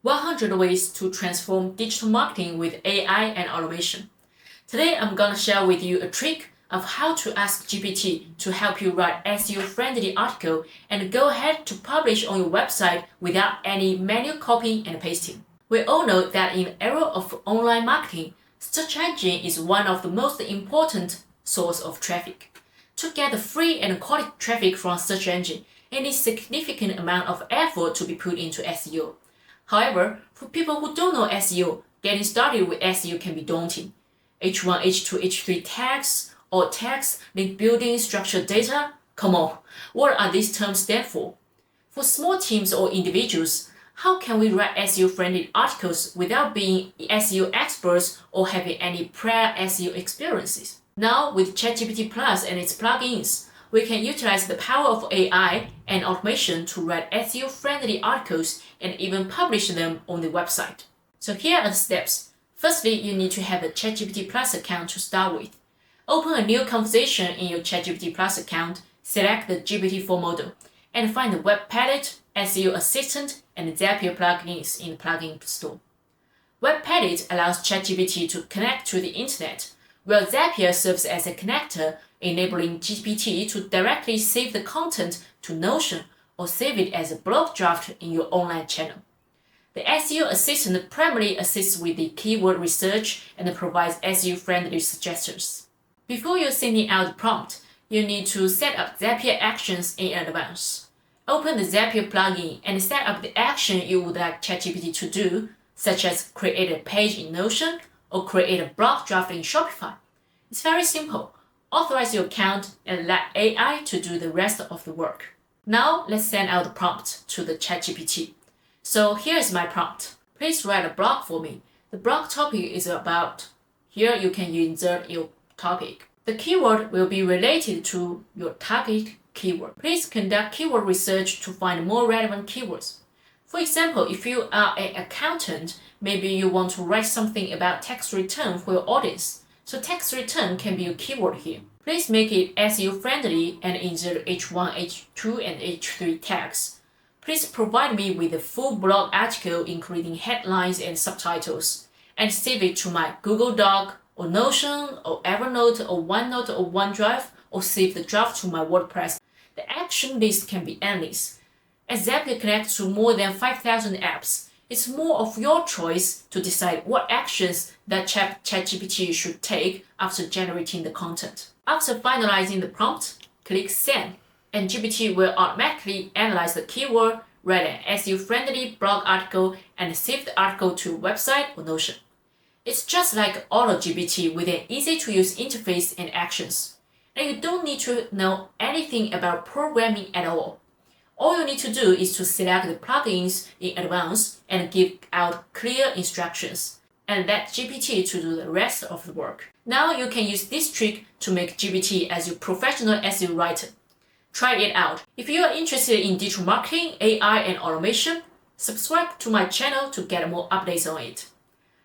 100 ways to transform digital marketing with AI and automation. Today, I'm going to share with you a trick of how to ask GPT to help you write SEO-friendly article and go ahead to publish on your website without any manual copying and pasting. We all know that in the era of online marketing, search engine is one of the most important source of traffic. To get the free and quality traffic from search engine, it needs significant amount of effort to be put into SEO. However, for people who don't know SEO, getting started with SEO can be daunting. H1, H2, H3 tags or tags, link building, structured data. Come on, what are these terms stand for? For small teams or individuals, how can we write SEO-friendly articles without being SEO experts or having any prior SEO experiences? Now, with ChatGPT Plus and its plugins, we can utilize the power of AI and automation to write SEO-friendly articles and even publish them on the website. So here are the steps. Firstly, you need to have a ChatGPT Plus account to start with. Open a new conversation in your ChatGPT Plus account, select the GPT-4 model, and find the Webpilot, SEO Assistant, and Zapier plugins in the plugin store. Webpilot allows ChatGPT to connect to the internet, while Zapier serves as a connector, enabling GPT to directly save the content to Notion or save it as a blog draft in your online channel. The SEO Assistant primarily assists with the keyword research and provides SEO-friendly suggestions. Before you sending out the prompt, you need to set up Zapier actions in advance. Open the Zapier plugin and set up the action you would like ChatGPT to do, such as create a page in Notion or create a blog draft in Shopify. It's very simple. Authorize your account and let AI to do the rest of the work. Now let's send out the prompt to the ChatGPT. So here's my prompt. Please write a blog for me. The blog topic is about. Here you can insert your topic. The keyword will be related to your target keyword. Please conduct keyword research to find more relevant keywords. For example, if you are an accountant, maybe you want to write something about tax return for your audience. So tax return can be a keyword here. Please make it SEO friendly and insert H1, H2, and H3 tags. Please provide me with a full blog article including headlines and subtitles, and save it to my Google Doc or Notion or Evernote or OneNote or OneDrive, or save the draft to my WordPress. The action list can be endless. As Zapier connects to more than 5,000 apps, it's more of your choice to decide what actions that ChatGPT should take after generating the content. After finalizing the prompt, click Send, and GPT will automatically analyze the keyword, write an SEO-friendly blog article, and save the article to a website or Notion. It's just like AutoGPT with an easy-to-use interface and actions. And you don't need to know anything about programming at all. All you need to do is to select the plugins in advance and give out clear instructions, and let GPT to do the rest of the work. Now you can use this trick to make GPT as your professional SEO writer. Try it out. If you are interested in digital marketing, AI, and automation, subscribe to my channel to get more updates on it.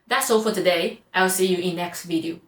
That's all for today. I'll see you in next video.